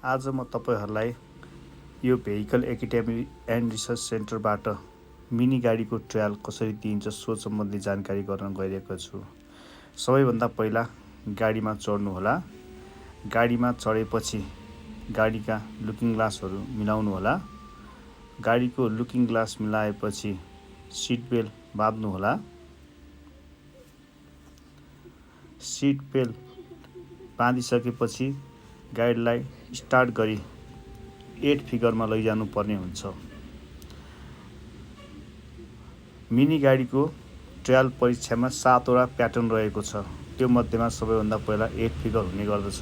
आज म तपाईहरुलाई यो भेहिकल एकाडेमी एन्ड रिसर्च सेन्टरबाट मिनी गाडीको ट्रायल कसरी दिइन्छ सो सम्बन्धी जानकारी गर्न गइरहेको छु। सबैभन्दा पहिला गाडीमा चढ्नु होला। गाडीमा चढेपछि गाडीका लुकिङ ग्लासहरू मिलाउनु होला। गाडीको लुकिङ ग्लास मिलाएपछि सिट बेल्ट बाँध्नु होला। सिट बेल्ट बाँधिसकेपछि गाडीलाई स्टार्ट गरी 8 फिगरमा लैजानु पर्ने हुन्छ। मिनी गाडीको ट्रायल परीक्षामा 7 वटा प्याटर्न रहेको छ। त्यो मध्येमा सबैभन्दा पहिला 8 फिगर हुने गर्दछ।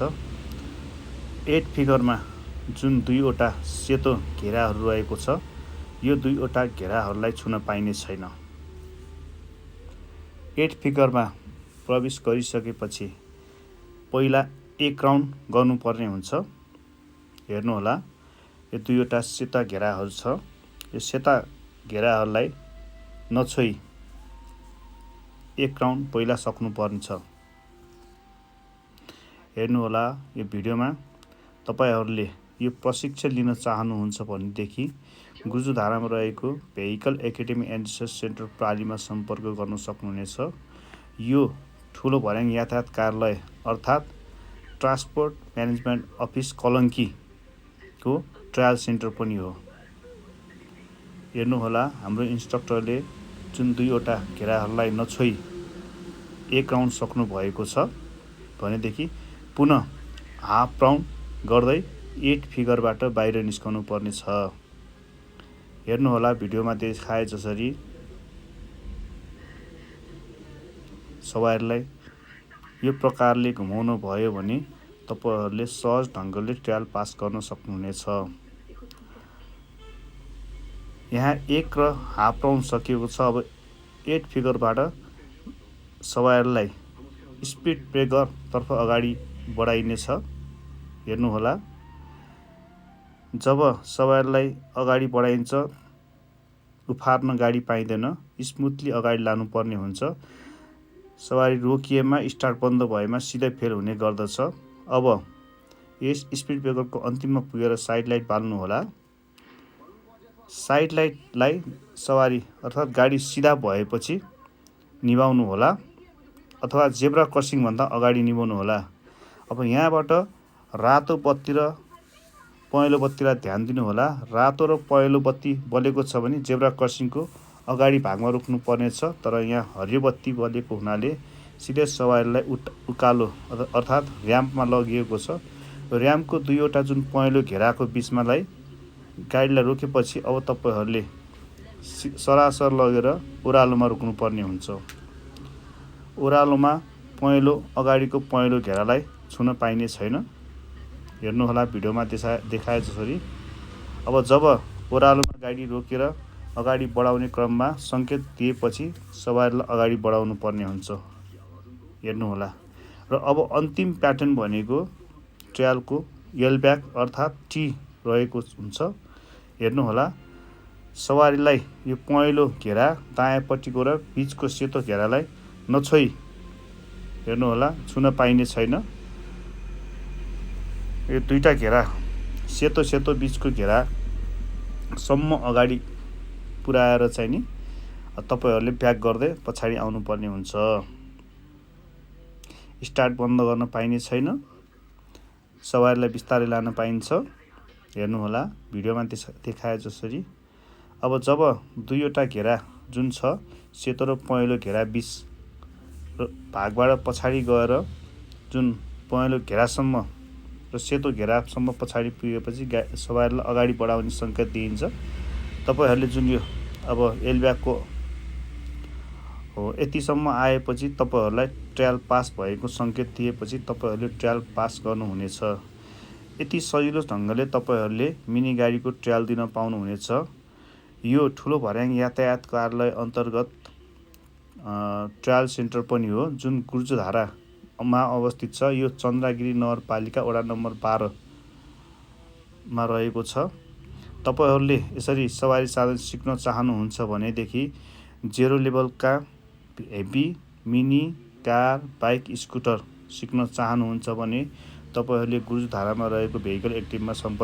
8 फिगरमा जुन 2 वटा सेतो घेराहरू रहेको छ, यो 2 वटा घेराहरूलाई छुन पाइने छैन। 8 फिगरमा प्रवेश गरिसकेपछि पहिला 1 राउन्ड गर्नुपर्ने हुन्छ। हेर्नु होला, यो 2 वटा सेता घेराहरू छ। यो सेता घेराहरूलाई नछोई 1 राउन्ड पहिला सक्नुपर्ने छ। हेर्नु होला, यो भिडियोमा तपाईहरुले यो प्रशिक्षण लिन चाहनुहुन्छ भनेदेखि गुजुधारामा रहेको Vehicle Academy and Research Centre प्रालीमा सम्पर्क गर्न सक्नुहुनेछ। यो ठुलो भर्याङ यातायात कार्यालय अर्थात् ट्रान्सपोर्ट म्यानेजमेन्ट अफिस कलङ्कीको ट्रायल सेन्टर पनि हो। हेर्नु होला, हाम्रो इन्स्ट्रक्टरले जुन 2 वटा घेराहरूलाई नछोई 1 राउन्ड सक्नु भएको छ भनेदेखि पुनः हाफ राउन्ड गर्दै 8 फिगरबाट बाहिर निस्कनु पर्ने छ। हेर्नु होला, भिडियोमा देखाए जसरी सवारीलाई यो प्रकारले घुमाउनु भयो भने तपाईहरुले सहज ढङ्गले ट्रायल पास गर्न सक्नुहुनेछ। यहाँ 1 र हाफ राउन्ड सकिएको छ। अब 8 फिगरबाट सवारीलाई स्पिड ब्रेकर तर्फ अगाडि बढाइनेछ। हेर्नु होला, जब सवारीलाई अगाडि बढाइन्छ उफार्न गाडी पाइँदैन, स्मुथली अगाडि लानुपर्ने हुन्छ। सवारी रोकिएमा स्टार्ट बन्द भएमा सिधै फेल हुने गर्दछ। अब यस स्पिड ब्रेकरको अन्तिममा पुगेर साइड लाइट बाल्नु होला। साइड लाइटलाई सवारी अर्थात् गाडी सिधा भएपछि निभाउनु होला अथवा जेब्रा क्रसिङ भन्दा अगाडि निभाउनु होला। अब यहाँबाट रातो बत्ती र पहेँलो बत्तीलाई ध्यान दिनु होला। रातो र पहेँलो बत्ती बलेको छ भने जेब्रा क्रसिङको अगाडि भागमा रोक्नु पर्नेछ, तर यहाँ हरियो बत्ती बलेको हुनाले सिधै सवारीलाई उकालो अर्थात् र्याम्पमा लगिएको छ। र्याम्पको 2 वटा जुन पहेँलो घेराको बिचमालाई गाडीलाई रोकेपछि अब तपाईहरुले सरासर लगेर ओह्रालोमा रोक्नु पर्ने हुन्छ। ओह्रालोमा पहेँलो अगाडिको पहेँलो घेरालाई छुन पाइने छैन। हेर्नु होला, भिडियोमा देखाए जसरी। अब जब ओह्रालोमा गाडी रोकेर अगाडि बढाउने क्रममा सङ्केत दिएपछि सवारीलाई अगाडि बढाउनु पर्ने हुन्छ। हेर्नु होला, र अब अन्तिम प्याटर्न भनेको ट्रायलको एल ब्याक अर्थात् टी रहेको हुन्छ। हेर्नु होला, सवारीलाई यो पहेँलो घेरा दायाँपट्टिको र बीचको सेतो घेरालाई नछोई हेर्नु होला छुन पाइने छैन। यो 2टा घेरा सेतो बीचको घेरा सम्म अगाडि पुर्याएर चाहिँ नि तपाईहरुले ब्याक गर्दै पछाडि आउनुपर्ने हुन्छ। स्टार्ट बन्द गर्न पाइने छैन। सवारीलाई बिस्तारै लान पाइन्छ। हेर्नु होला, भिडियोमा देखाए जसरी। अब जब 2 वटा घेरा जुन छ सेतो र पहेँलो घेरा बीच भागबाट पछाडि गएर जुन पहेँलो घेरासम्म र सेतो घेरासम्म पछाडि पुगेपछि सवारीलाई अगाडि बढाउने सङ्केत दिइन्छ। तपाईहरुले जुन यो अब एल ब्याकको हो यतिसम्म आएपछि तपाईहरुलाई ट्रायल पास भएको सङ्केत दिएपछि तपाईहरुले ट्रायल पास गर्नुहुनेछ। यति सजिलो ढङ्गले तपाईहरुले मिनी गाडीको ट्रायल दिन पाउनुहुनेछ। यो ठुलो भर्याङ यातायात कार्यालय अन्तर्गत ट्रायल सेन्टर पनि हो, जुन गुर्जोधारामा अवस्थित छ। यो चन्द्रगिरी नगरपालिका वडा नम्बर 12 मा रहेको छ। तपाईहरुले यसरी सवारी साधन सिक्न चाहनुहुन्छ भनेदेखि 0 लेभलका heavy, mini, car, bike, scooter सिक्न चाहनुहुन्छ भने तपाईँहरूले गुरुजधारामा रहेको भेहिकल एक्टिभमा सम्पर्क